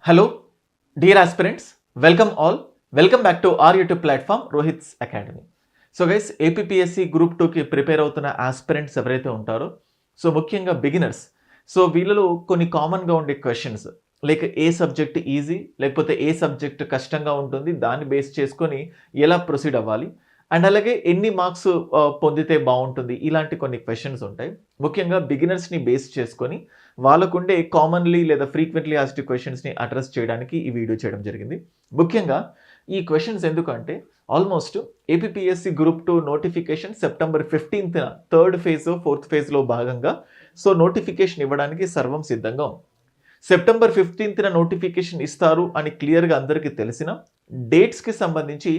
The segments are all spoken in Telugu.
Hello, dear aspirants. Welcome all. Welcome back to our YouTube platform, Rohit's Academy. So guys APSC group 2కి ప్రిపేర్ అవుతున్న ఆస్పిరెంట్స్ ఎవరైతే ఉంటారో సో ముఖ్యంగా బిగినర్స్ సో వీళ్ళలో కొన్ని కామన్గా ఉండే క్వశ్చన్స్ లైక్ ఏ సబ్జెక్ట్ ఈజీ లేకపోతే ఏ సబ్జెక్ట్ కష్టంగా ఉంటుంది దాన్ని బేస్ చేసుకొని ఎలా ప్రొసీడ్ అవ్వాలి అండ్ అలాగే ఎన్ని మార్క్స్ పొందితే బాగుంటుంది ఇలాంటి కొన్ని క్వశ్చన్స్ ఉంటాయి. ముఖ్యంగా బిగినర్స్ని బేస్ చేసుకొని వాళ్ళకుండే కామన్లీ లేదా ఫ్రీక్వెంట్లీ ఆస్క్డ్ క్వశ్చన్స్ని అడ్రస్ చేయడానికి ఈ వీడియో చేయడం జరిగింది. ముఖ్యంగా ఈ క్వశ్చన్స్ ఎందుకంటే almost APSC group 2 notification September 15th third phase fourth ఫేజ్లో భాగంగా సో నోటిఫికేషన్ ఇవ్వడానికి సర్వం సిద్ధంగా ఉంది. సెప్టెంబర్ 15th నోటిఫికేషన్ ఇస్తారు అని క్లియర్గా అందరికీ తెలిసిన డేట్స్కి సంబంధించి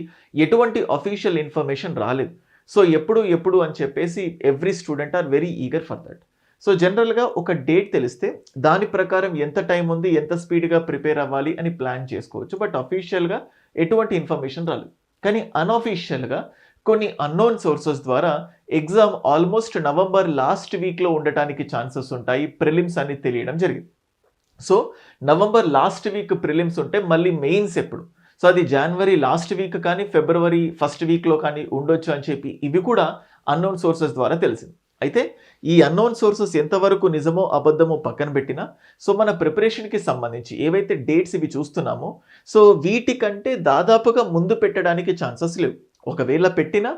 ఎటువంటి అఫీషియల్ ఇన్ఫర్మేషన్ రాలేదు. సో ఎప్పుడు అని చెప్పేసి every student are very eager for that. So జనరల్గా ఒక డేట్ తెలిస్తే దాని ప్రకారం ఎంత టైం ఉంది ఎంత స్పీడ్గా ప్రిపేర్ అవ్వాలి అని ప్లాన్ చేసుకోవచ్చు. బట్ అఫీషియల్గా ఎటువంటి ఇన్ఫర్మేషన్ రాలేదు. కానీ అన్అఫీషియల్గా కొన్ని అన్నోన్ సోర్సెస్ ద్వారా ఎగ్జామ్ ఆల్మోస్ట్ నవంబర్ లాస్ట్ వీక్లో ఉండటానికి ఛాన్సెస్ ఉంటాయి ప్రిలిమ్స్ అని తెలియడం జరిగింది. So November last week prelims ఉంటే మళ్ళీ మెయిన్స్ ఎప్పుడు, సో అది జనవరి లాస్ట్ వీక్ కానీ ఫిబ్రవరి ఫస్ట్ వీక్లో కానీ ఉండొచ్చు అని చెప్పి ఇవి కూడా అన్నోన్ సోర్సెస్ ద్వారా తెలిసింది. అయితే ఈ అన్నోన్ సోర్సెస్ ఎంతవరకు నిజమో అబద్ధమో పక్కన పెట్టినా సో మన ప్రిపరేషన్కి సంబంధించి ఏవైతే డేట్స్ ఇవి చూస్తున్నామో సో వీటికంటే దాదాపుగా ముందు పెట్టడానికి ఛాన్సెస్ లేవు. ఒకవేళ పెట్టినా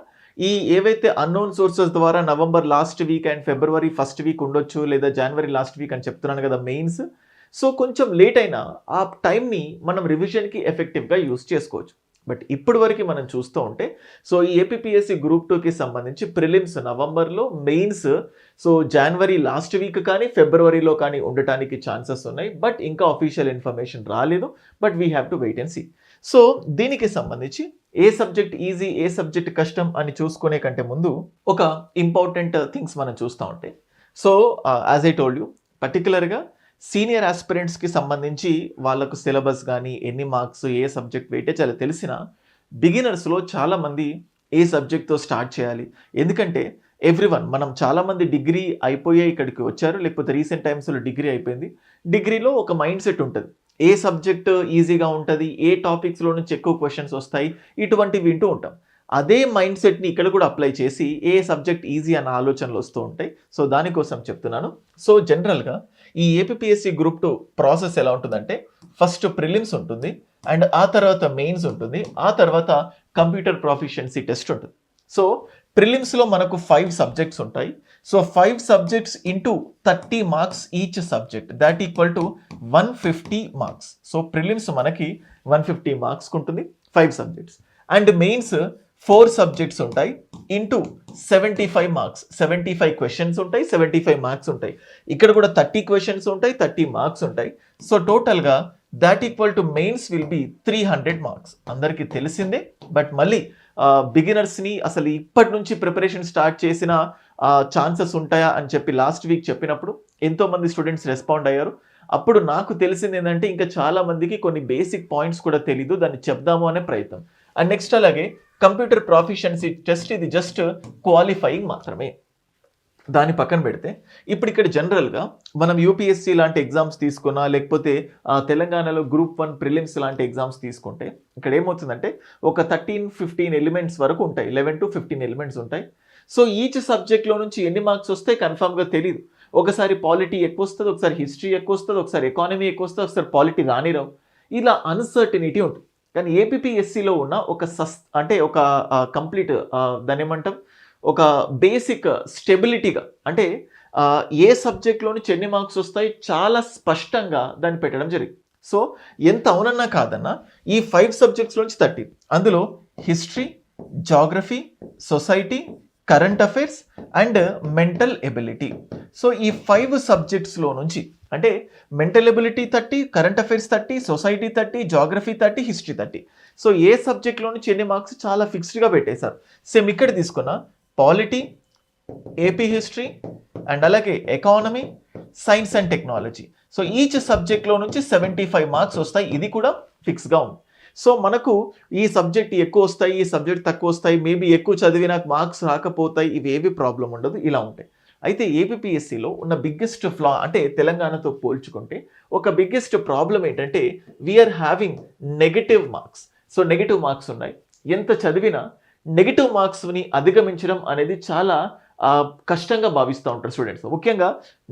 ఈ ఏవైతే అన్నోన్ సోర్సెస్ ద్వారా November last week and February first week ఉండొచ్చు లేదా జనవరి లాస్ట్ వీక్ అని చెప్తున్నాను కదా మెయిన్స్, సో కొంచెం లేట్ అయినా ఆ టైంని మనం రివిజన్కి ఎఫెక్టివ్గా యూస్ చేసుకోవచ్చు. బట్ ఇప్పటి వరకు మనం చూస్తూ ఉంటే సో ఈ ఏపీఎస్సి గ్రూప్ 2కి సంబంధించి ప్రిలిమ్స్ నవంబర్లో, మెయిన్స్ సో జనవరి లాస్ట్ వీక్ కానీ ఫిబ్రవరిలో కానీ ఉండటానికి ఛాన్సెస్ ఉన్నాయి. బట్ ఇంకా అఫీషియల్ ఇన్ఫర్మేషన్ రాలేదు. But we have to wait and see. So దీనికి సంబంధించి ఏ సబ్జెక్ట్ ఈజీ ఏ సబ్జెక్ట్ కష్టం అని చూసుకునే కంటే ముందు ఒక ఇంపార్టెంట్ థింగ్స్ మనం చూస్తూ ఉంటే so as I told you పర్టికులర్గా సీనియర్ ఆస్పిరెంట్స్కి సంబంధించి వాళ్ళకు సిలబస్ కానీ ఎన్ని మార్క్స్ ఏ సబ్జెక్ట్ వెయిటే చాలా తెలిసిన బిగినర్స్లో చాలామంది ఏ సబ్జెక్ట్తో స్టార్ట్ చేయాలి. ఎందుకంటే ఎవ్రీవన్ మనం చాలామంది డిగ్రీ అయిపోయే ఇక్కడికి వచ్చారు, లేకపోతే రీసెంట్ టైమ్స్లో డిగ్రీ అయిపోయింది. డిగ్రీలో ఒక మైండ్ సెట్ ఉంటుంది, ఏ సబ్జెక్ట్ ఈజీగా ఉంటుంది, ఏ టాపిక్స్లో నుంచి ఎక్కువ క్వశ్చన్స్ వస్తాయి, ఇటువంటివి వింటూ ఉంటాం. అదే మైండ్ సెట్ని ఇక్కడ కూడా అప్లై చేసి ఏ సబ్జెక్ట్ ఈజీ అన్న ఆలోచనలు వస్తూ ఉంటాయి. సో దానికోసం చెప్తున్నాను. సో జనరల్గా ఈ ఏపీఎస్సి గ్రూప్ 2 ప్రాసెస్ ఎలా ఉంటుందంటే ఫస్ట్ ప్రిలిమ్స్ ఉంటుంది అండ్ ఆ తర్వాత మెయిన్స్ ఉంటుంది, ఆ తర్వాత కంప్యూటర్ ప్రొఫిషియన్సీ టెస్ట్ ఉంటుంది. సో ప్రిలిమ్స్లో మనకు 5 సబ్జెక్ట్స్ ఉంటాయి. So 5 subjects into 30 marks each subject that equal to 150 marks. So prelims మనకి 150 మార్క్స్కి ఉంటుంది 5 సబ్జెక్ట్స్ అండ్ మెయిన్స్ 4 సబ్జెక్ట్స్ ఉంటాయి ఇంటూ 75 మార్క్స్. 75 క్వశ్చన్స్ ఉంటాయి, 75 మార్క్స్ ఉంటాయి. ఇక్కడ కూడా 30 క్వశ్చన్స్ ఉంటాయి, 30 మార్క్స్ ఉంటాయి. సో టోటల్గా that equal to mains will be 300 marks. అందరికీ తెలిసిందే. బట్ మళ్ళీ బిగినర్స్ని అసలు ఇప్పటి నుంచి ప్రిపరేషన్ స్టార్ట్ చేసిన ఛాన్సెస్ ఉంటాయా అని చెప్పి లాస్ట్ వీక్ చెప్పినప్పుడు ఎంతోమంది స్టూడెంట్స్ రెస్పాండ్ అయ్యారు. అప్పుడు నాకు తెలిసింది ఏంటంటే ఇంకా చాలా మందికి కొన్ని బేసిక్ పాయింట్స్ కూడా తెలీదు, దాన్ని చెప్దాము అనే ప్రయత్నం. అండ్ నెక్స్ట్ అలాగే కంప్యూటర్ ప్రొఫిషియన్సీ టెస్ట్ ఇది జస్ట్ క్వాలిఫైయింగ్ మాత్రమే. దాన్ని పక్కన పెడితే ఇప్పుడు ఇక్కడ జనరల్గా మనం యూపీఎస్సీ లాంటి ఎగ్జామ్స్ తీసుకున్నా లేకపోతే తెలంగాణలో గ్రూప్ 1 ప్రిలిమ్స్ లాంటి ఎగ్జామ్స్ తీసుకుంటే ఇక్కడ ఏమవుతుందంటే ఒక 13-15 ఎలిమెంట్స్ వరకు ఉంటాయి, 11 to 15 ఎలిమెంట్స్ ఉంటాయి. సో ఈచ్ సబ్జెక్ట్లో నుంచి ఎన్ని మార్క్స్ వస్తాయి కన్ఫామ్గా తెలియదు. ఒకసారి పాలిటీ ఎక్కువ వస్తుంది, ఒకసారి హిస్టరీ ఎక్కువ వస్తుంది, ఒకసారి ఎకానమీ ఎక్కువ వస్తుంది, ఒకసారి పాలిటీ రానిరావు. ఇలా అన్సర్టినిటీ ఉంటుంది. కానీ ఏపీఎస్సిలో ఉన్న ఒక ఒక కంప్లీట్ దాన్ని ఏమంటాం ఒక బేసిక్ స్టెబిలిటీగా అంటే ఏ సబ్జెక్ట్లో నుంచి ఎన్ని మార్క్స్ వస్తాయి చాలా స్పష్టంగా దాన్ని పెట్టడం జరిగింది. సో ఎంత అవునన్నా కాదన్నా ఈ 5 సబ్జెక్ట్స్లోంచి 30, అందులో history, geography, society, current affairs and mental ability. So ఈ 5 సబ్జెక్ట్స్లో నుంచి అంటే mental ability 30, current affairs 30, society 30, geography 30, history 30. So ఏ సబ్జెక్ట్లో నుంచి ఎన్ని మార్క్స్ చాలా ఫిక్స్డ్గా పెట్టేశారు. సేమ్ ఇక్కడ తీసుకున్న పాలిటీ, ఏపీ హిస్టరీ అండ్ అలాగే economy, science and technology. So each సబ్జెక్ట్లో నుంచి 75 మార్క్స్ వస్తాయి. ఇది కూడా ఫిక్స్గా ఉంది. సో మనకు ఈ సబ్జెక్ట్ ఎక్కువ వస్తాయి, ఈ సబ్జెక్ట్ తక్కువ వస్తాయి, మేబీ ఎక్కువ చదివి నాకు మార్క్స్ రాకపోతాయి, ఇవేవి ప్రాబ్లం ఉండదు, ఇలా ఉంటాయి. అయితే ఏపీఎస్సిలో ఉన్న బిగ్గెస్ట్ ఫ్లా అంటే తెలంగాణతో పోల్చుకుంటే ఒక బిగ్గెస్ట్ ప్రాబ్లం ఏంటంటే we are having negative marks. So negative marks ఉన్నాయి. ఎంత చదివినా నెగటివ్ మార్క్స్ని అధిగమించడం అనేది చాలా కష్టంగా భావిస్తూ ఉంటారు స్టూడెంట్స్. ముఖ్యంగా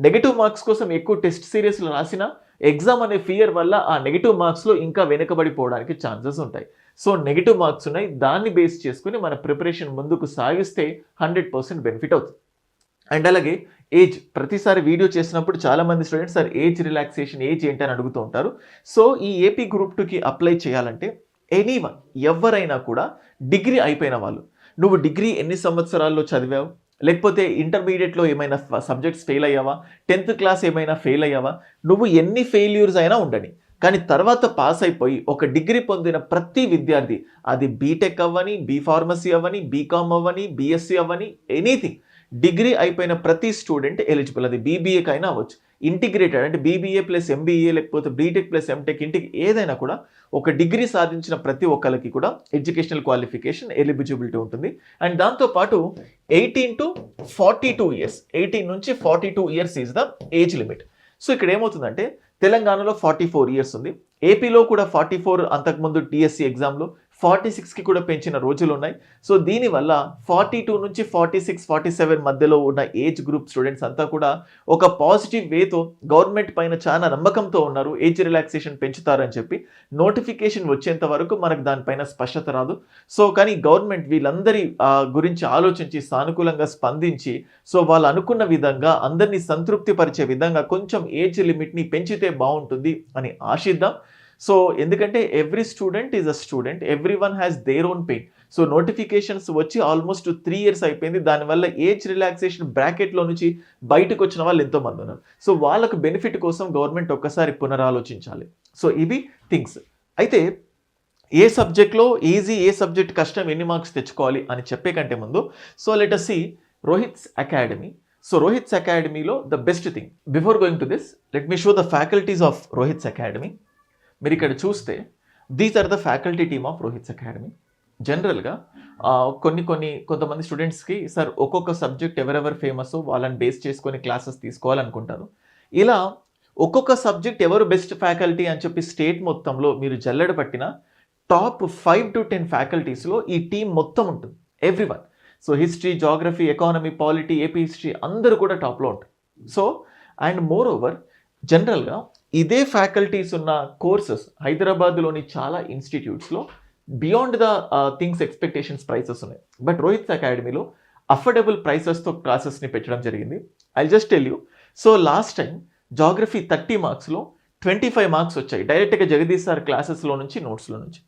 నెగటివ్ మార్క్స్ కోసం ఎక్కువ టెస్ట్ సిరీస్లు రాసిన ఎగ్జామ్ అనే ఫియర్ వల్ల ఆ నెగటివ్ మార్క్స్లో ఇంకా వెనుకబడిపోవడానికి ఛాన్సెస్ ఉంటాయి. సో నెగటివ్ మార్క్స్ ఉన్నాయి, దాన్ని బేస్ చేసుకుని మన ప్రిపరేషన్ ముందుకు సాగిస్తే 100% బెనిఫిట్ అవుతుంది. అండ్ అలాగే ఏజ్, ప్రతిసారి వీడియో చేసినప్పుడు చాలామంది students sir age relaxation age ఏంటి అని అడుగుతూ ఉంటారు. సో ఈ ఏపీ గ్రూప్ 2కి అప్లై చేయాలంటే ఎనీవన్, ఎవరైనా కూడా డిగ్రీ అయిపోయిన వాళ్ళు, నువ్వు డిగ్రీ ఎన్ని సంవత్సరాల్లో చదివావు, లేకపోతే ఇంటర్మీడియట్లో ఏమైనా సబ్జెక్ట్స్ ఫెయిల్ అయ్యావా, 10th క్లాస్ ఏమైనా ఫెయిల్ అయ్యావా, నువ్వు ఎన్ని ఫెయిల్యూర్స్ అయినా ఉండని, కానీ తర్వాత పాస్ అయిపోయి ఒక డిగ్రీ పొందిన ప్రతి విద్యార్థి, అది బీటెక్ అవ్వని, బీ ఫార్మసీ అవ్వని, బీకామ్ అవ్వని, బీఎస్సీ అవ్వని, ఎనీథింగ్, డిగ్రీ అయిపోయిన ప్రతి స్టూడెంట్ ఎలిజిబుల్. అది బీబీఏకైనా అవ్వచ్చు, ఇంటిగ్రేటెడ్ అంటే బీబీఏ ప్లస్ ఎంబీఏ లేకపోతే బీటెక్ ప్లస్ ఎంటెక్, ఇంటికి ఏదైనా కూడా ఒక డిగ్రీ సాధించిన ప్రతి ఒక్కరికి కూడా ఎడ్యుకేషనల్ క్వాలిఫికేషన్ ఎలిజిబిలిటీ ఉంటుంది. అండ్ దాంతోపాటు 18 to 42 ఇయర్స్, 18 నుంచి 42 years is the age limit. So ఇక్కడ ఏమవుతుందంటే తెలంగాణలో 44 ఇయర్స్ ఉంది, ఏపీలో కూడా 44, అంతకుముందు టీఎస్సీ ఎగ్జామ్లో 46కి కూడా పెంచిన రోజులు ఉన్నాయి. సో దీనివల్ల 42 నుంచి 46, 47 మధ్యలో ఉన్న ఏజ్ గ్రూప్ స్టూడెంట్స్ అంతా కూడా ఒక పాజిటివ్ వేతో గవర్నమెంట్ పైన చాలా నమ్మకంతో ఉన్నారు. ఏజ్ రిలాక్సేషన్ పెంచుతారని చెప్పి నోటిఫికేషన్ వచ్చేంత వరకు మనకు దానిపైన స్పష్టత రాదు. సో కానీ గవర్నమెంట్ వీళ్ళందరి గురించి ఆలోచించి సానుకూలంగా స్పందించి సో వాళ్ళు అనుకున్న విధంగా అందరినీ సంతృప్తి పరిచే విధంగా కొంచెం ఏజ్ లిమిట్ని పెంచితే బాగుంటుంది అని ఆశిద్దాం. సో ఎందుకంటే every student is a student, every one has their own pain. So notifications వచ్చి ఆల్మోస్ట్ 3 ఇయర్స్ అయిపోయింది, దానివల్ల ఏజ్ రిలాక్సేషన్ బ్రాకెట్లో నుంచి బయటకు వచ్చిన వాళ్ళు ఎంతోమంది ఉన్నారు. సో వాళ్ళకు బెనిఫిట్ కోసం గవర్నమెంట్ ఒక్కసారి పునరాలోచించాలి. సో ఇవి థింగ్స్. అయితే ఏ సబ్జెక్ట్లో ఈజీ, ఏ సబ్జెక్ట్ కష్టం, ఎన్ని మార్క్స్ తెచ్చుకోవాలి అని చెప్పే కంటే ముందు so let us see Rohit's academy. So Rohit's అకాడమీలో the best thing, before going to this let me show the faculties of Rohit's academy. మీరు ఇక్కడ చూస్తే these are the faculty team of Rohit's academy. జనరల్గా కొంతమంది స్టూడెంట్స్కి సార్ ఒక్కొక్క సబ్జెక్ట్ ఎవరెవరు ఫేమస్ వాళ్ళని బేస్ చేసుకొని క్లాసెస్ తీసుకోవాలనుకుంటారు. ఇలా ఒక్కొక్క సబ్జెక్ట్ ఎవరు బెస్ట్ ఫ్యాకల్టీ అని చెప్పి స్టేట్ మొత్తంలో మీరు జల్లెడ పట్టిన టాప్ 5 to 10 ఫ్యాకల్టీస్లో ఈ టీం మొత్తం ఉంటుంది, everyone. So history, geography, economy, polity, AP history అందరూ కూడా టాప్లో ఉంటారు. సో అండ్ మోర్ ఓవర్ జనరల్గా ఇదే ఫ్యాకల్టీస్ ఉన్న కోర్సెస్ హైదరాబాద్లోని చాలా ఇన్స్టిట్యూట్స్లో beyond the things expectations prices ఉన్నాయి. బట్ రోహిత్స్ అకాడమీలో అఫోర్డబుల్ ప్రైసెస్తో క్లాసెస్ని పెట్టడం జరిగింది. I just tell you. So last time geography 30 మార్క్స్లో 25 మార్క్స్ వచ్చాయి డైరెక్ట్గా జగదీష్ సార్ క్లాసెస్లో నుంచి, నోట్స్లో నుంచి.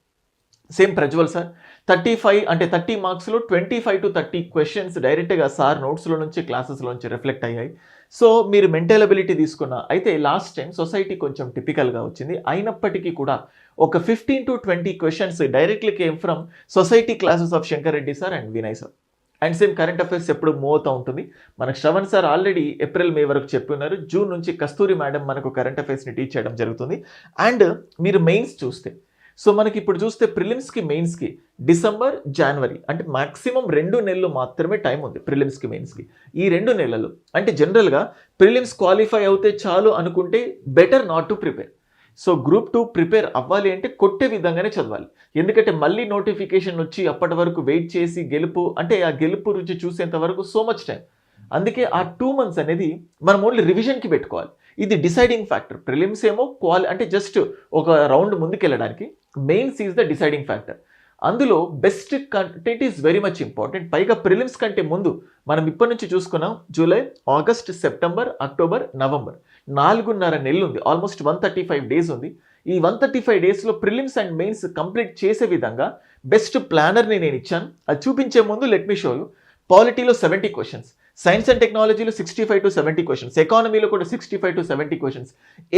సేమ్ ప్రజ్వల్ సార్ 35 అంటే 30 మార్క్స్లో 25 to 30 క్వశ్చన్స్ డైరెక్ట్గా సార్ నోట్స్లో నుంచి, క్లాసెస్లో నుంచి రిఫ్లెక్ట్ అయ్యాయి. సో మీరు మెంటల్ అబిలిటీ తీసుకున్న అయితే లాస్ట్ టైం సొసైటీ కొంచెం టిపికల్గా వచ్చింది, అయినప్పటికీ కూడా ఒక 15 to 20 questions directly came from society classes of Shankar Reddy sir and Vinay sir. And same current affairs ఎప్పుడు మూవ్ అవుతూ ఉంటుంది. మనకు శ్రవణ్ సార్ ఆల్రెడీ ఏప్రిల్, మే వరకు చెప్పి ఉన్నారు. జూన్ నుంచి కస్తూరి మేడం మనకు కరెంట్ అఫైర్స్ని టీచ్ చేయడం జరుగుతుంది. అండ్ మీరు మెయిన్స్ చూస్తే సో మనకి ఇప్పుడు చూస్తే ప్రిలిమ్స్కి, మెయిన్స్కి డిసెంబర్, జనవరి అంటే మాక్సిమం 2 నెలలు మాత్రమే టైం ఉంది ప్రిలిమ్స్కి, మెయిన్స్కి. ఈ 2 నెలలు అంటే జనరల్గా ప్రిలిమ్స్ క్వాలిఫై అవుతే చాలు అనుకుంటే better not to prepare. So group 2 prepare అవ్వాలి అంటే కొట్టే విధంగానే చదవాలి. ఎందుకంటే మళ్ళీ నోటిఫికేషన్ వచ్చి అప్పటి వరకు వెయిట్ చేసి గెలుపు అంటే ఆ గెలుపు రుచి చూసేంత వరకు సో మచ్ టైం. అందుకే ఆ 2 months అనేది మనం ఓన్లీ రివిజన్కి పెట్టుకోవాలి. ఇది డిసైడింగ్ ఫ్యాక్టర్. ప్రిలిమ్స్ ఏమో అంటే జస్ట్ ఒక రౌండ్ ముందుకెళ్ళడానికి, mains is the deciding factor. అందులో best content is very much important. పైగా ప్రిలిమ్స్ కంటే ముందు మనం ఇప్పటి నుంచి చూసుకున్నాం July, August, September, October, November 4.5 నెలలు ఉంది. ఆల్మోస్ట్ 135 డేస్ ఉంది. ఈ 135 డేస్లో ప్రిలిమ్స్ అండ్ మెయిన్స్ కంప్లీట్ చేసే విధంగా బెస్ట్ ప్లానర్ని నేను ఇచ్చాను. అది చూపించే ముందు లెట్ మీ షో యూ. పాలిటీలో 70 క్వశ్చన్స్, సైన్స్ అండ్ టెక్నాలజీలో 65 to 70 క్వశ్చన్స్, ఎకానమీలో కూడా 65 to 70 క్వశ్చన్స్,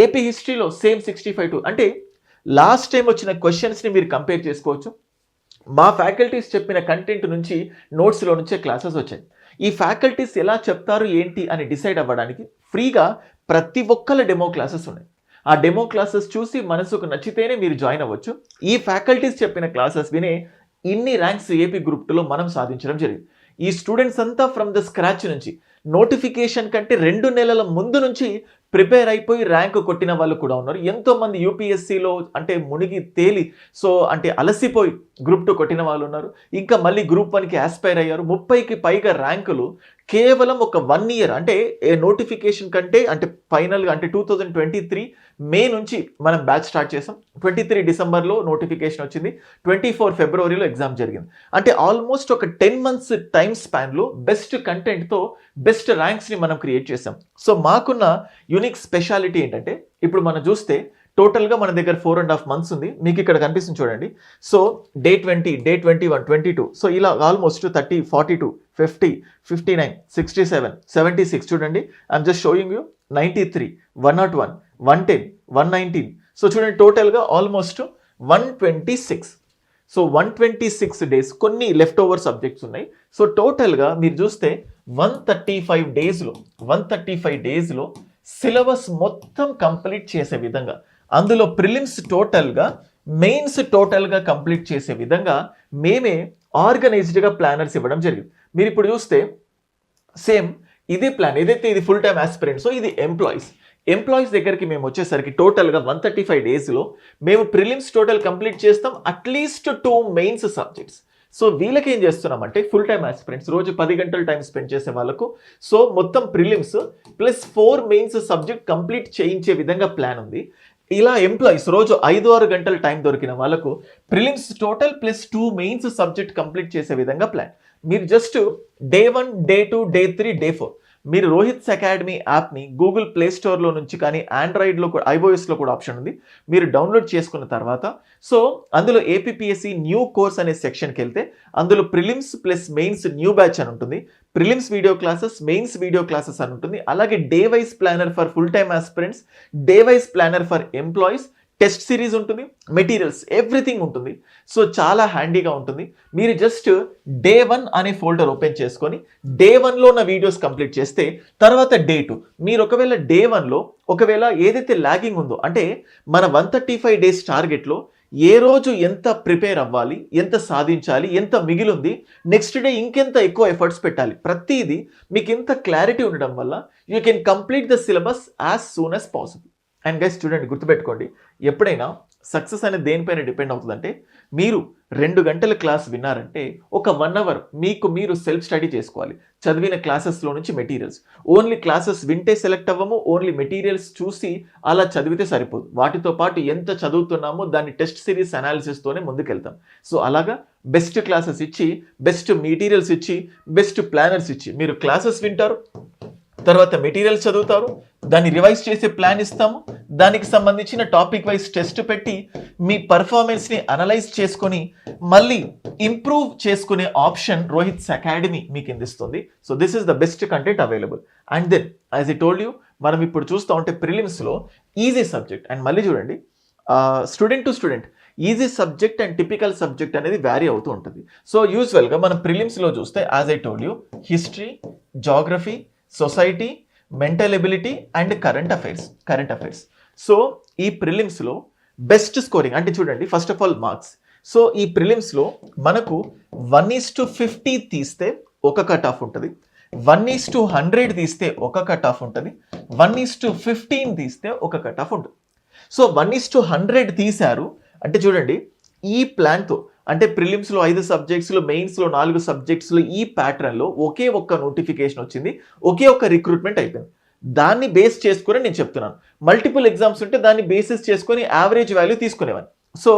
ఏపీ హిస్టరీలో సేమ్ 65 to అంటే లాస్ట్ టైం వచ్చిన క్వశ్చన్స్ని మీరు కంపేర్ చేసుకోవచ్చు. మా ఫ్యాకల్టీస్ చెప్పిన కంటెంట్ నుంచి, నోట్స్లో నుంచే క్లాసెస్ వచ్చాయి. ఈ ఫ్యాకల్టీస్ ఎలా చెప్తారు ఏంటి అని డిసైడ్ అవ్వడానికి ఫ్రీగా ప్రతి ఒక్కళ్ళ డెమో క్లాసెస్ ఉన్నాయి. ఆ డెమో క్లాసెస్ చూసి మనసుకు నచ్చితేనే మీరు జాయిన్ అవ్వచ్చు. ఈ ఫ్యాకల్టీస్ చెప్పిన క్లాసెస్ వినే ఇన్ని ర్యాంక్స్ ఏపీ గ్రూప్ 2లో మనం సాధించడం జరిగింది. ఈ స్టూడెంట్స్ అంతా ఫ్రమ్ ద స్క్రాచ్ నుంచి నోటిఫికేషన్ కంటే 2 నెలల ముందు నుంచి ప్రిపేర్ అయిపోయి ర్యాంక్ కొట్టిన వాళ్ళు కూడా ఉన్నారు. ఎంతోమంది యూపీఎస్సీలో అంటే మునిగి తేలి సో అంటే అలసిపోయి గ్రూప్ 2 కొట్టిన వాళ్ళు ఉన్నారు. ఇంకా మళ్ళీ గ్రూప్ 1కి ఆస్పైర్ అయ్యారు. 30కి పైగా ర్యాంకులు కేవలం ఒక 1 ఇయర్ అంటే ఏ నోటిఫికేషన్ కంటే అంటే ఫైనల్గా అంటే 2023 మే నుంచి మనం బ్యాచ్ స్టార్ట్ చేసాం. 23 డిసెంబర్లో నోటిఫికేషన్ వచ్చింది. 24 ఫిబ్రవరిలో ఎగ్జామ్ జరిగింది. అంటే ఆల్మోస్ట్ ఒక 10 మంత్స్ టైం స్పాన్లో బెస్ట్ కంటెంట్తో బెస్ట్ ర్యాంక్స్ని మనం క్రియేట్ చేసాం. సో మాకున్న యూనిక్ స్పెషాలిటీ ఏంటంటే ఇప్పుడు మనం చూస్తే టోటల్గా మన దగ్గర 4.5 మంత్స్ ఉంది. మీకు ఇక్కడ కనిపిస్తుంది చూడండి. సో డే 20, డే 21, 22 సో ఇలా ఆల్మోస్ట్ 30, 42, 50, 59, 67, 76 చూడండి. I'm just showing you 93, 101, 110, 119 so చూడండి టోటల్గా ఆల్మోస్ట్ 126. సో 126 డేస్ కొన్ని లెఫ్ట్ ఓవర్ సబ్జెక్ట్స్ ఉన్నాయి. సో టోటల్గా మీరు చూస్తే 135 డేస్లో సిలబస్ మొత్తం కంప్లీట్ చేసే విధంగా, అందులో ప్రిలిమ్స్ టోటల్గా, మెయిన్స్ టోటల్గా కంప్లీట్ చేసే విధంగా మేమే ఆర్గనైజ్డ్గా ప్లానర్స్ ఇవ్వడం జరిగింది. మీరు ఇప్పుడు చూస్తే సేమ్ ఇదే ప్లాన్, ఏదైతే ఇది ఫుల్ టైమ్ ఆస్పిరెంట్ సో ఇది ఎంప్లాయీస్ దగ్గరికి మేము వచ్చేసరికి టోటల్గా 135 డేస్లో మేము ప్రిలిమ్స్ టోటల్ కంప్లీట్ చేస్తాం, అట్లీస్ట్ 2 మెయిన్స్ సబ్జెక్ట్స్. సో వీళ్ళకి ఏం చేస్తున్నామంటే ఫుల్ టైమ్ ఆస్పిరెంట్స్ రోజు 10 గంటలు టైం స్పెండ్ చేసే వాళ్ళకు సో మొత్తం prelims plus 4 mains subject complete చేయించే విధంగా ప్లాన్ ఉంది. ఇలా ఎంప్లాయీస్ రోజు 5-6 గంటల టైం దొరికిన వాళ్ళకు prelims total plus 2 mains subject complete చేసే విధంగా ప్లాన్. మీరు just day 1, day 2, day 3, day 4 మీరు రోహిత్స్ అకాడమీ యాప్ని గూగుల్ ప్లే స్టోర్లో నుంచి కానీ ఆండ్రాయిడ్లో కూడా ఐఓఎస్లో కూడా ఆప్షన్ ఉంది, మీరు డౌన్లోడ్ చేసుకున్న తర్వాత సో అందులో ఏపీపీఎస్సీ న్యూ కోర్స్ అనే సెక్షన్కి వెళ్తే అందులో prelims plus mains new batch అని ఉంటుంది, prelims video classes, mains video classes అని ఉంటుంది. అలాగే day wise planner for full time aspirants, day wise planner for employees, test series ఉంటుంది, మెటీరియల్స్ ఎవ్రీథింగ్ ఉంటుంది. సో చాలా హ్యాండీగా ఉంటుంది. మీరు జస్ట్ డే 1 అనే ఫోల్డర్ ఓపెన్ చేసుకొని డే 1లో ఉన్న వీడియోస్ కంప్లీట్ చేస్తే తర్వాత డే 2 మీరు ఒకవేళ డే 1లో ఒకవేళ ఏదైతే ల్యాగింగ్ ఉందో అంటే మన 135 డేస్ టార్గెట్లో ఏ రోజు ఎంత ప్రిపేర్ అవ్వాలి, ఎంత సాధించాలి, ఎంత మిగిలింది, నెక్స్ట్ డే ఇంకెంత ఎక్కువ ఎఫర్ట్స్ పెట్టాలి, ప్రతిదీ మీకు ఇంత క్లారిటీ ఉండడం వల్ల you can complete the syllabus as soon as possible. And guys చూడండి, గుర్తుపెట్టుకోండి, ఎప్పుడైనా సక్సెస్ అనేది దేనిపైన డిపెండ్ అవుతుందంటే మీరు 2 గంటల క్లాస్ విన్నారంటే ఒక 1 అవర్ మీకు మీరు సెల్ఫ్ స్టడీ చేసుకోవాలి. చదివిన క్లాసెస్లో నుంచి మెటీరియల్స్, ఓన్లీ క్లాసెస్ వింటే సెలెక్ట్ అవ్వము, ఓన్లీ మెటీరియల్స్ చూసి అలా చదివితే సరిపోదు. వాటితో పాటు ఎంత చదువుతున్నామో దాన్ని టెస్ట్ సిరీస్ అనాలిసిస్తోనే ముందుకెళ్తాం. సో అలాగా బెస్ట్ క్లాసెస్ ఇచ్చి, బెస్ట్ మెటీరియల్స్ ఇచ్చి, బెస్ట్ ప్లానర్స్ ఇచ్చి మీరు క్లాసెస్ వింటారు, తర్వాత మెటీరియల్స్ చదువుతారు, దాన్ని రివైజ్ చేసే ప్లాన్ ఇస్తాము, దానికి సంబంధించిన టాపిక్ వైజ్ టెస్ట్ పెట్టి మీ పర్ఫార్మెన్స్ని అనలైజ్ చేసుకొని మళ్ళీ ఇంప్రూవ్ చేసుకునే ఆప్షన్ రోహిత్స్ అకాడమీ మీకు అందిస్తుంది. So this is the best content available. And then as I told you, మనం ఇప్పుడు చూస్తూ ఉంటే ప్రిలిమ్స్లో ఈజీ సబ్జెక్ట్ అండ్ మళ్ళీ చూడండి student to student easy subject and typical subject అనేది వ్యారీ అవుతూ ఉంటుంది. సో యూజువల్గా మనం ప్రిలిమ్స్లో చూస్తే as I told you history, geography, society, mental ability and current affairs. So ఈ ప్రిలిమ్స్లో బెస్ట్ స్కోరింగ్ అంటే చూడండి first of all marks. So ఈ ప్రిలిమ్స్లో మనకు 1:50 తీస్తే ఒక కట్ ఆఫ్ ఉంటుంది, 1:100 తీస్తే ఒక కట్ ఆఫ్ ఉంటుంది, 1:15 తీస్తే ఒక కట్ ఆఫ్ ఉంటుంది. సో 1:100 తీశారు అంటే చూడండి ఈ ప్లాన్తో అంటే ప్రిలిమ్స్లో 5 సబ్జెక్ట్స్లో, మెయిన్స్లో 4 సబ్జెక్ట్స్లో ఈ ప్యాటర్న్లో ఒకే ఒక్క నోటిఫికేషన్ వచ్చింది, ఒకే ఒక్క రిక్రూట్మెంట్ అయిపోయింది. దాన్ని బేస్ చేసుకుని నేను చెప్తున్నాను. మల్టిపుల్ ఎగ్జామ్స్ ఉంటే దాన్ని బేసిస్ చేసుకొని యావరేజ్ వాల్యూ తీసుకునేవాడిని. సో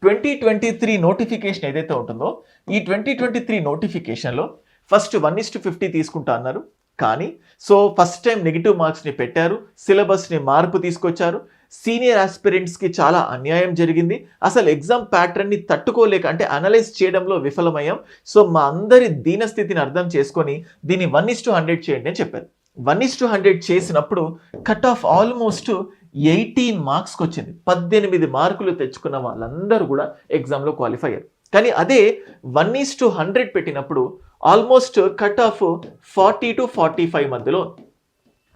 2023 నోటిఫికేషన్ ఏదైతే ఉంటుందో ఈ 2023 నోటిఫికేషన్లో ఫస్ట్ 1:50 తీసుకుంటా అన్నారు, కానీ సో ఫస్ట్ టైం నెగిటివ్ మార్క్స్ని పెట్టారు, సిలబస్ని మార్పు తీసుకొచ్చారు, సీనియర్ ఆస్పిరెంట్స్కి చాలా అన్యాయం జరిగింది. అసలు ఎగ్జామ్ ప్యాటర్న్ని తట్టుకోలేక అంటే అనలైజ్ చేయడంలో విఫలమయ్యాం. సో మా అందరి దీనస్థితిని అర్థం చేసుకొని దీన్ని 1:100 చేయండి అని చెప్పారు. 1:100 చేసినప్పుడు కట్ ఆఫ్ ఆల్మోస్ట్ 18 మార్క్స్కి వచ్చింది. 18 మార్కులు తెచ్చుకున్న వాళ్ళందరూ కూడా ఎగ్జామ్లో క్వాలిఫై అయ్యారు. కానీ అదే 1:100 పెట్టినప్పుడు ఆల్మోస్ట్ కట్ ఆఫ్ 40 to 45 మధ్యలో.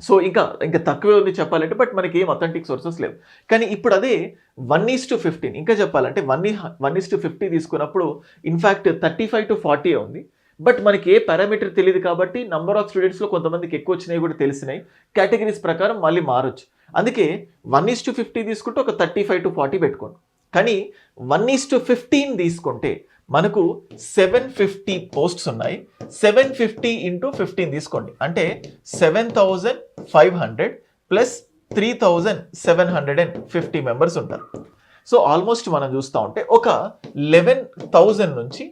సో ఇంకా తక్కువే ఉంది చెప్పాలంటే, బట్ మనకి ఏం అథెంటిక్ సోర్సెస్ లేవు. కానీ ఇప్పుడు అదే 1:15 ఇంకా చెప్పాలంటే 1:50 తీసుకున్నప్పుడు ఇన్ఫ్యాక్ట్ 35 to 40 ఉంది. బట్ మనకి ఏ పారామీటర్ తెలియదు కాబట్టి నంబర్ ఆఫ్ స్టూడెంట్స్లో కొంతమందికి ఎక్కువ వచ్చినాయి కూడా తెలిసినాయి, కేటగిరీస్ ప్రకారం మళ్ళీ మారొచ్చు. అందుకే 1:50 తీసుకుంటే ఒక 35 to 40 పెట్టుకోండి. కానీ 1:15 తీసుకుంటే మనకు 750 పోస్ట్స్ ఉన్నాయి. 750 ఇంటూ 15 తీసుకోండి, అంటే 7,500 ప్లస్ 3,750 మెంబర్స్ ఉంటారు. సో ఆల్మోస్ట్ మనం చూస్తూ ఉంటే ఒక 11,000 నుంచి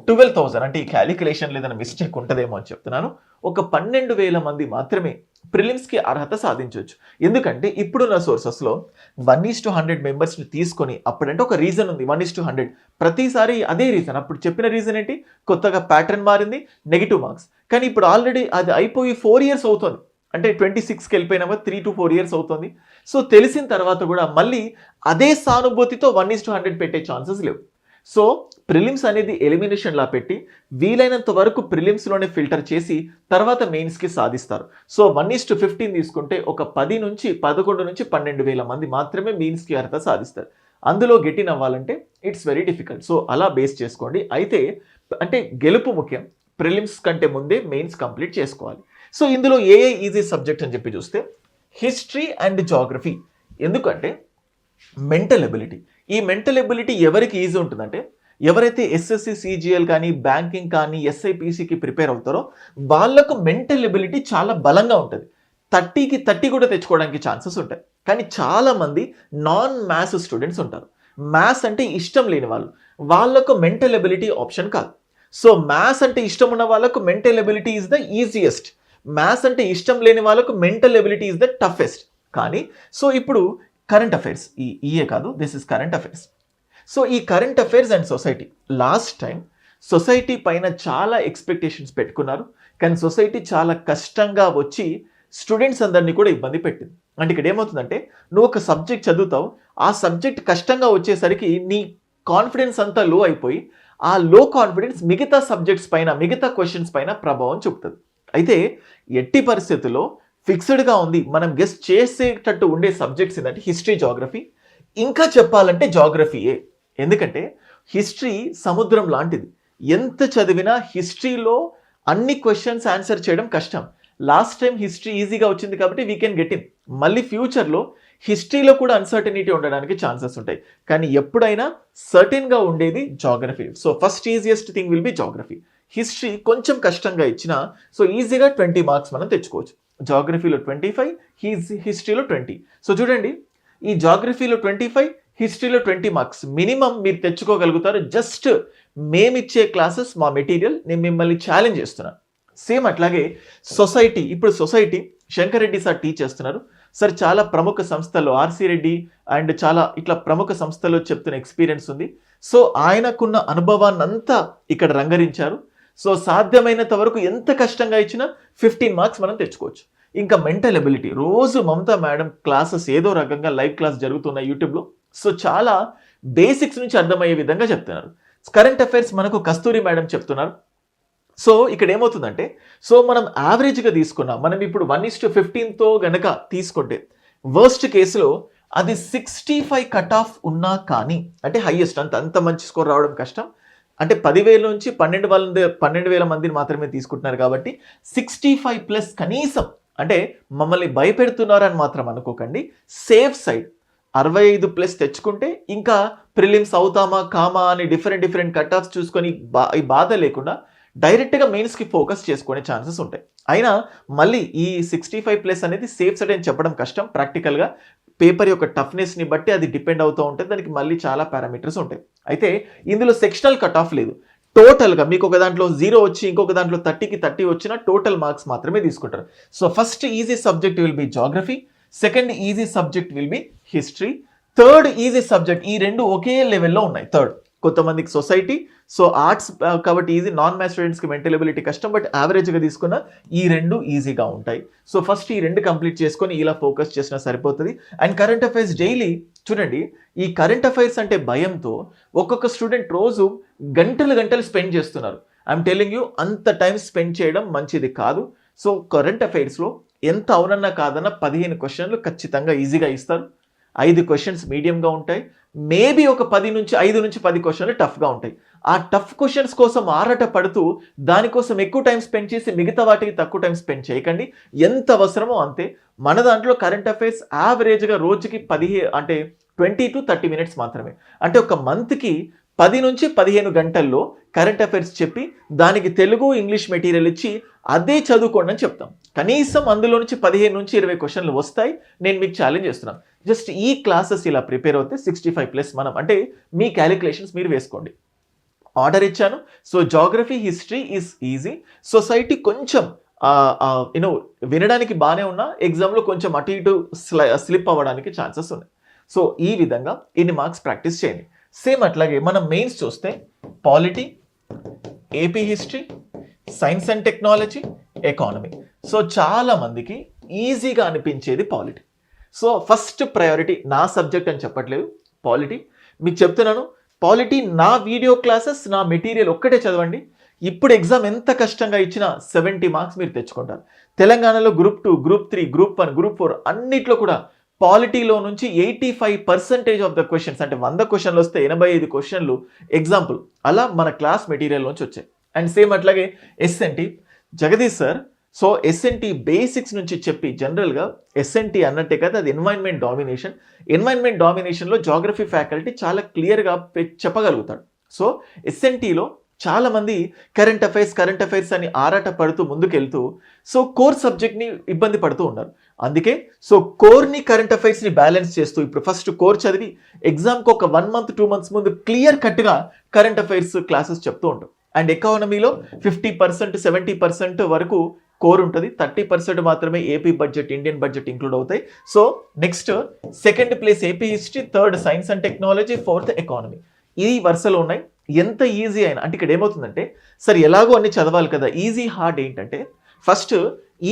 12,000, అంటే ఈ క్యాలిక్యులేషన్ ఏదైనా మిస్టేక్ ఉంటుందేమో అని చెప్తున్నాను, ఒక 12,000 మంది మాత్రమే ప్రిలిమ్స్కి అర్హత సాధించవచ్చు. ఎందుకంటే ఇప్పుడున్న సోర్సెస్లో 1:100 మెంబర్స్ని తీసుకొని, అప్పుడంటే ఒక రీజన్ ఉంది 1:100, ప్రతిసారి అదే రీజన్. అప్పుడు చెప్పిన రీజన్ ఏంటి, కొత్తగా ప్యాటర్న్ మారింది, నెగిటివ్ మార్క్స్. కానీ ఇప్పుడు ఆల్రెడీ అది అయిపోయి 4 years అవుతుంది, అంటే 26కి వెళ్ళిపోయినామో 3 to 4 years అవుతుంది. సో తెలిసిన తర్వాత కూడా మళ్ళీ అదే సానుభూతితో 1:100 పెట్టే ఛాన్సెస్ లేవు. సో ప్రిలిమ్స్ అనేది ఎలిమినేషన్ లా పెట్టి వీలైనంత వరకు ప్రిలిమ్స్లోనే ఫిల్టర్ చేసి తర్వాత మెయిన్స్కి సాధిస్తారు. సో 1:15 తీసుకుంటే ఒక 10 నుంచి 11 నుంచి 12,000 మంది మాత్రమే మెయిన్స్కి అర్హత సాధిస్తారు. అందులో గెటిన్ అవ్వాలంటే ఇట్స్ వెరీ డిఫికల్ట్. సో అలా బేస్ చేసుకోండి. అయితే అంటే గెలుపు ముఖ్యం, ప్రిలిమ్స్ కంటే ముందే మెయిన్స్ కంప్లీట్ చేసుకోవాలి. సో ఇందులో ఏ ఈజీ సబ్జెక్ట్ అని చెప్పి చూస్తే హిస్టరీ అండ్ జాగ్రఫీ. ఎందుకంటే మెంటల్ ఎబిలిటీ, ఈ మెంటల్ ఎబిలిటీ ఎవరికి ఈజీ ఉంటుందంటే ఎవరైతే ఎస్ఎస్సి సిజిఎల్ కానీ బ్యాంకింగ్ కానీ ఎస్ఐపిసికి ప్రిపేర్ అవుతారో వాళ్ళకు మెంటల్ ఎబిలిటీ చాలా బలంగా ఉంటుంది. 30కి 30 కూడా తెచ్చుకోవడానికి ఛాన్సెస్ ఉంటాయి. కానీ చాలామంది నాన్ మ్యాథ్స్ స్టూడెంట్స్ ఉంటారు, మ్యాథ్స్ అంటే ఇష్టం లేని వాళ్ళకు మెంటల్ ఎబిలిటీ ఆప్షన్ కాదు. సో మ్యాథ్స్ అంటే ఇష్టం ఉన్న వాళ్ళకు mental ability is the easiest, maths అంటే ఇష్టం లేని వాళ్ళకు mental ability is the toughest. కానీ సో ఇప్పుడు కరెంట్ అఫైర్స్, ఈఏ కాదు, this is current affairs. So ఈ current affairs and society, last time society పైన చాలా ఎక్స్పెక్టేషన్స్ పెట్టుకున్నారు, కానీ సొసైటీ చాలా కష్టంగా వచ్చి స్టూడెంట్స్ అందరినీ కూడా ఇబ్బంది పెట్టింది. అంటే ఇక్కడ ఏమవుతుందంటే నువ్వు ఒక సబ్జెక్ట్ చదువుతావు, ఆ సబ్జెక్ట్ కష్టంగా వచ్చేసరికి నీ కాన్ఫిడెన్స్ అంతా లో అయిపోయి ఆ లో కాన్ఫిడెన్స్ మిగతా సబ్జెక్ట్స్ పైన, మిగతా క్వశ్చన్స్ పైన ప్రభావం చూపుతుంది. అయితే ఎట్టి పరిస్థితుల్లో ఫిక్స్డ్గా ఉంది, మనం గెస్ట్ చేసేటట్టు ఉండే సబ్జెక్ట్స్ ఏంటంటే హిస్టరీ, జాగ్రఫీ. ఇంకా చెప్పాలంటే జాగ్రఫీయే. ఎందుకంటే హిస్టరీ సముద్రం లాంటిది, ఎంత చదివినా హిస్టరీలో అన్ని క్వశ్చన్స్ ఆన్సర్ చేయడం కష్టం. లాస్ట్ టైం హిస్టరీ ఈజీగా వచ్చింది కాబట్టి వీ కెన్ గెట్ ఇన్. మళ్ళీ ఫ్యూచర్లో హిస్టరీలో కూడా అన్సర్టనిటీ ఉండడానికి ఛాన్సెస్ ఉంటాయి, కానీ ఎప్పుడైనా సర్టెన్గా ఉండేది geography. So first easiest thing will be geography. History కొంచెం కష్టంగా ఇచ్చినా సో ఈజీగా 20 మార్క్స్ మనం తెచ్చుకోవచ్చు. జాగ్రఫీలో 25, హిస్టరీలో 20. సో చూడండి, ఈ జాగ్రఫీలో 25, హిస్టరీలో 20 మార్క్స్ మినిమం మీరు తెచ్చుకోగలుగుతారు. జస్ట్ మేమిచ్చే క్లాసెస్, మా మెటీరియల్, నేను మిమ్మల్ని ఛాలెంజ్ చేస్తున్నాను. సేమ్ అట్లాగే సొసైటీ, ఇప్పుడు society Shankar Reddy sir teach చేస్తున్నారు. సార్ చాలా ప్రముఖ సంస్థల్లో, ఆర్సి రెడ్డి అండ్ చాలా ఇట్లా ప్రముఖ సంస్థల్లో చెప్తున్న ఎక్స్పీరియన్స్ ఉంది. సో ఆయనకున్న అనుభవాన్ని అంతా ఇక్కడ రంగరించారు. సో సాధ్యమైనంత వరకు ఎంత కష్టంగా ఇచ్చినా 15 మార్క్స్ మనం తెచ్చుకోవచ్చు. ఇంకా మెంటల్ ఎబిలిటీ, రోజు మమతా మేడం క్లాసెస్ ఏదో రకంగా లైవ్ క్లాస్ జరుగుతున్నాయి యూట్యూబ్లో. సో చాలా బేసిక్స్ నుంచి అర్థమయ్యే విధంగా చెప్తున్నారు. కరెంట్ అఫైర్స్ మనకు కస్తూరి మేడం చెప్తున్నారు. సో ఇక్కడ ఏమవుతుందంటే, సో మనం యావరేజ్గా తీసుకున్నాం, మనం ఇప్పుడు 1:15తో గనక తీసుకుంటే వర్స్ట్ కేసులో అది 65 కట్ ఆఫ్ ఉన్నా కానీ, అంటే హైయెస్ట్, అంత మంచి స్కోర్ రావడం కష్టం. అంటే 10,000 నుంచి 12,000 మందిని మాత్రమే తీసుకుంటున్నారు కాబట్టి 65+ కనీసం, అంటే మమ్మల్ని భయపెడుతున్నారని మాత్రం అనుకోకండి, సేఫ్ సైడ్ 65+ తెచ్చుకుంటే ఇంకా ప్రిలిమ్స్ అవుతామా కామా అని డిఫరెంట్ కట్ ఆఫ్స్ చూసుకొని ఈ బాధ లేకుండా డైరెక్ట్గా మెయిన్స్కి ఫోకస్ చేసుకునే ఛాన్సెస్ ఉంటాయి. అయినా మళ్ళీ ఈ 65+ అనేది సేఫ్ సైడ్ అని చెప్పడం కష్టం. ప్రాక్టికల్గా పేపర్ యొక్క టఫ్నెస్ని బట్టి అది డిపెండ్ అవుతూ ఉంటుంది, దానికి మళ్ళీ చాలా పారామీటర్స్ ఉంటాయి. అయితే ఇందులో సెక్షనల్ కట్ ఆఫ్ లేదు, టోటల్గా మీకు ఒక దాంట్లో 0 వచ్చి ఇంకొక దాంట్లో 30కి 30 వచ్చినా టోటల్ మార్క్స్ మాత్రమే తీసుకుంటారు. So first easy subject will be geography, second easy subject will be history, third easy subject, ఈ రెండు ఒకే లెవెల్లో ఉన్నాయి. థర్డ్ కొంతమందికి సొసైటీ, సో ఆర్ట్స్ కాబట్టి ఈజీ, నాన్ మ్యాథ్స్ స్టూడెంట్స్కి మెంటల్ ఎబిలిటీ కష్టం, బట్ యావరేజ్గా తీసుకున్న ఈ రెండు ఈజీగా ఉంటాయి. సో ఫస్ట్ ఈ రెండు కంప్లీట్ చేసుకొని ఇలా ఫోకస్ చేసినా సరిపోతుంది. అండ్ కరెంట్ అఫైర్స్ డైలీ చూడండి, ఈ కరెంట్ అఫైర్స్ అంటే భయంతో ఒక్కొక్క స్టూడెంట్ రోజు గంటలు స్పెండ్ చేస్తున్నారు. ఐఎమ్ టెలింగ్ యూ, అంత టైం స్పెండ్ చేయడం మంచిది కాదు. సో కరెంట్ అఫైర్స్లో ఎంత అవునన్నా కాదన్నా 15 క్వశ్చన్లు ఖచ్చితంగా ఈజీగా ఇస్తారు. 5 క్వశ్చన్స్ మీడియంగా ఉంటాయి, మేబీ ఒక 5 నుంచి 10 క్వశ్చన్లు టఫ్గా ఉంటాయి. ఆ టఫ్ క్వశ్చన్స్ కోసం ఆరాట పడుతూ దానికోసం ఎక్కువ టైం స్పెండ్ చేసి మిగతా వాటికి తక్కువ టైం స్పెండ్ చేయకండి. ఎంత అవసరమో అంతే. మన దాంట్లో కరెంట్ అఫైర్స్ యావరేజ్గా రోజుకి 20 to 30 మినిట్స్ మాత్రమే. అంటే ఒక మంత్కి 10 నుంచి 15 గంటల్లో కరెంట్ అఫైర్స్ చెప్పి దానికి తెలుగు ఇంగ్లీష్ మెటీరియల్ ఇచ్చి అదే చదువుకోండి అని చెప్తాం. కనీసం అందులో నుంచి 15 నుంచి 20 క్వశ్చన్లు వస్తాయి. నేను మీకు ఛాలెంజ్ చేస్తున్నాను. జస్ట్ ఈ క్లాసెస్ ఇలా ప్రిపేర్ అవుతే 65+ మనం అంటే మీ క్యాలిక్యులేషన్స్ మీరు వేసుకోండి. ఆర్డర్ ఇచ్చాను. So geography, history is easy. Society కొంచెం వినడానికి బాగానే ఉన్నా ఎగ్జామ్లో కొంచెం అటు ఇటు స్లిప్ అవ్వడానికి ఛాన్సెస్ ఉన్నాయి. సో ఈ విధంగా ఇన్ని మార్క్స్ ప్రాక్టీస్ చేయండి. సేమ్ అట్లాగే మనం మెయిన్స్ చూస్తే polity, AP history, science and technology, economy. So చాలా మందికి ఈజీగా అనిపించేది పాలిటీ. సో ఫస్ట్ ప్రయారిటీ నా సబ్జెక్ట్ అని చెప్పట్లేదు, పాలిటీ. మీకు చెప్తున్నాను, పాలిటీ నా వీడియో క్లాసెస్, నా మెటీరియల్ ఒక్కటే చదవండి. ఇప్పుడు ఎగ్జామ్ ఎంత కష్టంగా ఇచ్చినా 70 మార్క్స్ మీరు తెచ్చుకుంటారు. తెలంగాణలో గ్రూప్ 2, గ్రూప్ 3, గ్రూప్ 1, గ్రూప్ 4 అన్నిట్లో కూడా పాలిటీలో నుంచి 85% ఆఫ్ ద క్వశ్చన్స్, అంటే 100 క్వశ్చన్లు వస్తే 85 క్వశ్చన్లు ఎగ్జాంపుల్ అలా మన క్లాస్ మెటీరియల్ నుంచి వచ్చాయి. అండ్ సేమ్ అట్లాగే SNT Jagadish sir. So SNT basics నుంచి చెప్పి జనరల్గా ఎస్ఎన్టీ అన్నట్టే కదా అది ఎన్వైర్న్మెంట్ డామినేషన్. ఎన్వైర్న్మెంట్ డామినేషన్లో జాగ్రఫీ ఫ్యాకల్టీ చాలా క్లియర్గా చెప్పగలుగుతాడు. సో ఎస్ఎన్టీలో చాలా మంది కరెంట్ అఫైర్స్ అని ఆరాట పడుతూ ముందుకెళ్తూ సో కోర్ సబ్జెక్ట్ని ఇబ్బంది పడుతూ ఉన్నారు. అందుకే సో కోర్ని కరెంట్ అఫైర్స్ని బ్యాలెన్స్ చేస్తూ ఇప్పుడు ఫస్ట్ కోర్ చదివి ఎగ్జామ్కి ఒక 1 month 2 months ముందు క్లియర్ కట్గా కరెంట్ అఫైర్స్ క్లాసెస్ చెప్తూ ఉంటాం. అండ్ ఎకానమీలో 50% 70% వరకు కోర్ ఉంటుంది, 30% మాత్రమే AP budget, Indian budget include అవుతాయి. So next second place AP history, third science and technology, fourth economy. ఈ వరుసలో ఉన్నాయి. ఎంత ఈజీ అయినా అంటే ఇక్కడ ఏమవుతుందంటే సరే ఎలాగో అన్ని చదవాలి కదా, ఈజీ హార్డ్ ఏంటంటే ఫస్ట్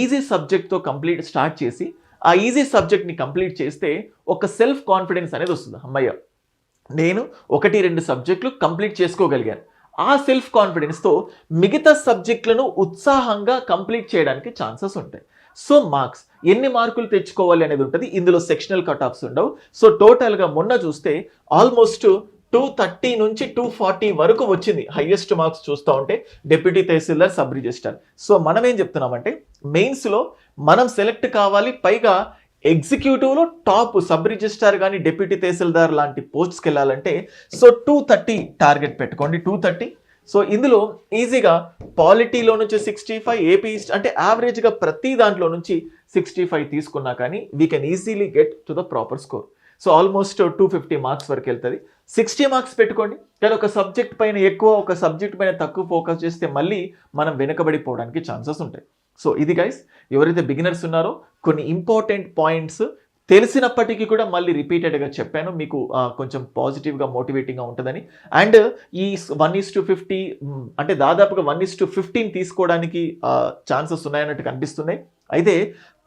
ఈజీ సబ్జెక్ట్తో కంప్లీట్ స్టార్ట్ చేసి ఆ ఈజీ సబ్జెక్ట్ని కంప్లీట్ చేస్తే ఒక సెల్ఫ్ కాన్ఫిడెన్స్ అనేది వస్తుంది. అమ్మయ్య నేను 1-2 సబ్జెక్టులు కంప్లీట్ చేసుకోగలిగాను. ఆ సెల్ఫ్ కాన్ఫిడెన్స్తో మిగతా సబ్జెక్టులను ఉత్సాహంగా కంప్లీట్ చేయడానికి ఛాన్సెస్ ఉంటాయి. సో మార్క్స్ ఎన్ని మార్కులు తెచ్చుకోవాలి అనేది ఉంటుంది. ఇందులో సెక్షనల్ కట్ ఆఫ్స్ ఉండవు. సో టోటల్గా మొన్న చూస్తే ఆల్మోస్ట్ 230 నుంచి 240 వరకు వచ్చింది హైయెస్ట్ మార్క్స్ చూస్తూ ఉంటే డిప్యూటీ తహసీల్దార్, సబ్ రిజిస్ట్రార్. సో మనం ఏం చెప్తున్నామంటే మెయిన్స్లో మనం సెలెక్ట్ కావాలి, పైగా ఎగ్జిక్యూటివ్లో టాప్ సబ్ రిజిస్ట్రార్ కానీ డిప్యూటీ తహసీల్దార్ లాంటి పోస్ట్స్కి వెళ్ళాలంటే సో 230 టార్గెట్ పెట్టుకోండి, 230. సో ఇందులో ఈజీగా పాలిటీలో నుంచి 65, ఏపీ అంటే యావరేజ్గా ప్రతి దాంట్లో నుంచి 65 తీసుకున్నా కానీ we can easily get to the proper score. So almost 250 marks వరకు వెళ్తుంది. 60 మార్క్స్ పెట్టుకోండి, కానీ ఒక సబ్జెక్ట్ పైన ఎక్కువ, ఒక సబ్జెక్ట్ పైన తక్కువ ఫోకస్ చేస్తే మళ్ళీ మనం వెనకబడిపోవడానికి ఛాన్సెస్ ఉంటాయి. సో ఇది గైస్, ఎవరైతే బిగినర్స్ ఉన్నారో కొన్ని ఇంపార్టెంట్ పాయింట్స్ తెలిసినప్పటికీ కూడా మళ్ళీ రిపీటెడ్గా చెప్పాను మీకు కొంచెం పాజిటివ్గా మోటివేటింగ్గా ఉంటుందని. అండ్ ఈ 1:50 అంటే దాదాపుగా 1:15 తీసుకోవడానికి ఛాన్సెస్ ఉన్నాయన్నట్టు కనిపిస్తున్నాయి. అయితే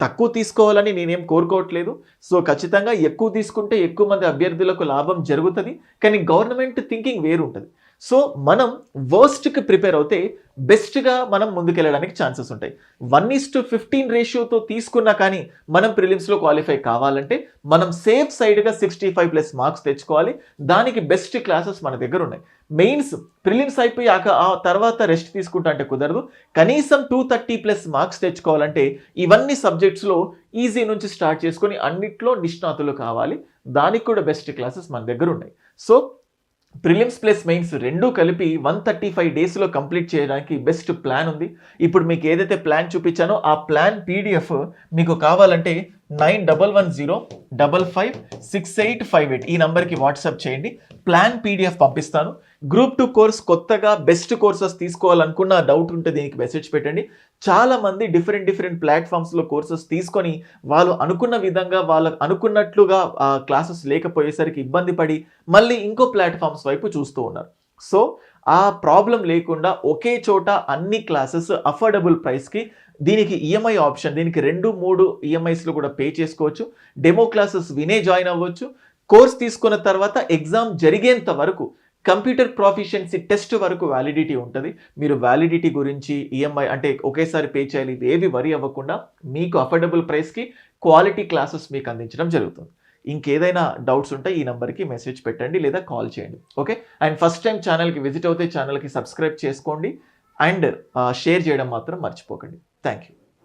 తక్కువ తీసుకోవాలని నేనేం కోరుకోవట్లేదు. సో ఖచ్చితంగా ఎక్కువ తీసుకుంటే ఎక్కువ మంది అభ్యర్థులకు లాభం జరుగుతుంది, కానీ గవర్నమెంట్ థింకింగ్ వేరు ఉంటుంది. సో మనం వర్స్ట్కి ప్రిపేర్ అవుతే బెస్ట్గా మనం ముందుకెళ్ళడానికి ఛాన్సెస్ ఉంటాయి. 1:15 రేషియోతో తీసుకున్నా కానీ మనం ప్రిలిమ్స్లో క్వాలిఫై కావాలంటే మనం సేఫ్ సైడ్గా 65+ మార్క్స్ తెచ్చుకోవాలి. దానికి బెస్ట్ క్లాసెస్ మన దగ్గర ఉన్నాయి. మెయిన్స్ ప్రిలిమ్స్ అయిపోయాక ఆ తర్వాత రెస్ట్ తీసుకుంటా అంటే కుదరదు. కనీసం 230+ మార్క్స్ తెచ్చుకోవాలంటే ఇవన్నీ సబ్జెక్ట్స్లో ఈజీ నుంచి స్టార్ట్ చేసుకొని అన్నిట్లో నిష్ణాతులు కావాలి. దానికి కూడా బెస్ట్ క్లాసెస్ మన దగ్గర ఉన్నాయి. సో ప్రిలిమ్స్ ప్లస్ మెయిన్స్ రెండూ కలిపి 135 డేస్లో కంప్లీట్ చేయడానికి బెస్ట్ ప్లాన్ ఉంది. ఇప్పుడు మీకు ఏదైతే ప్లాన్ చూపించానో ఆ ప్లాన్ PDF మీకు కావాలంటే 9110556858 ఈ నంబర్కి వాట్సాప్ చేయండి. ప్లాన్ PDF పంపిస్తాను. గ్రూప్ 2 కోర్స్ కొత్తగా బెస్ట్ కోర్సెస్ తీసుకోవాలనుకున్న డౌట్ ఉంటే దీనికి మెసేజ్ పెట్టండి. చాలామంది డిఫరెంట్ ప్లాట్ఫామ్స్లో కోర్సెస్ తీసుకొని వాళ్ళు అనుకున్న విధంగా వాళ్ళకు అనుకున్నట్లుగా క్లాసెస్ లేకపోయేసరికి ఇబ్బంది పడి మళ్ళీ ఇంకో ప్లాట్ఫామ్స్ వైపు చూస్తూ ఉన్నారు. సో ఆ ప్రాబ్లం లేకుండా ఒకే చోట అన్ని క్లాసెస్ అఫోర్డబుల్ ప్రైస్కి, దీనికి ఈఎంఐ ఆప్షన్, దీనికి 2-3 ఈఎంఐస్లో కూడా పే చేసుకోవచ్చు. డెమో క్లాసెస్ వినే జాయిన్ అవ్వచ్చు. కోర్స్ తీసుకున్న తర్వాత ఎగ్జామ్ జరిగేంత వరకు కంప్యూటర్ ప్రొఫిషియన్సీ టెస్ట్ వరకు వ్యాలిడిటీ ఉంటుంది. మీరు వ్యాలిడిటీ గురించి ఈఎంఐ అంటే ఒకేసారి పే చేయాలి, ఏవి వరీ అవ్వకుండా మీకు అఫోర్డబుల్ ప్రైస్కి క్వాలిటీ క్లాసెస్ మీకు అందించడం జరుగుతుంది. ఇంకేదైనా డౌట్స్ ఉంటే ఈ నెంబర్కి మెసేజ్ పెట్టండి లేదా కాల్ చేయండి. ఓకే, అండ్ ఫస్ట్ టైం ఛానల్కి విజిట్ అవుతే ఛానల్కి సబ్స్క్రైబ్ చేసుకోండి అండ్ షేర్ చేయడం మాత్రం మర్చిపోకండి. Thank you.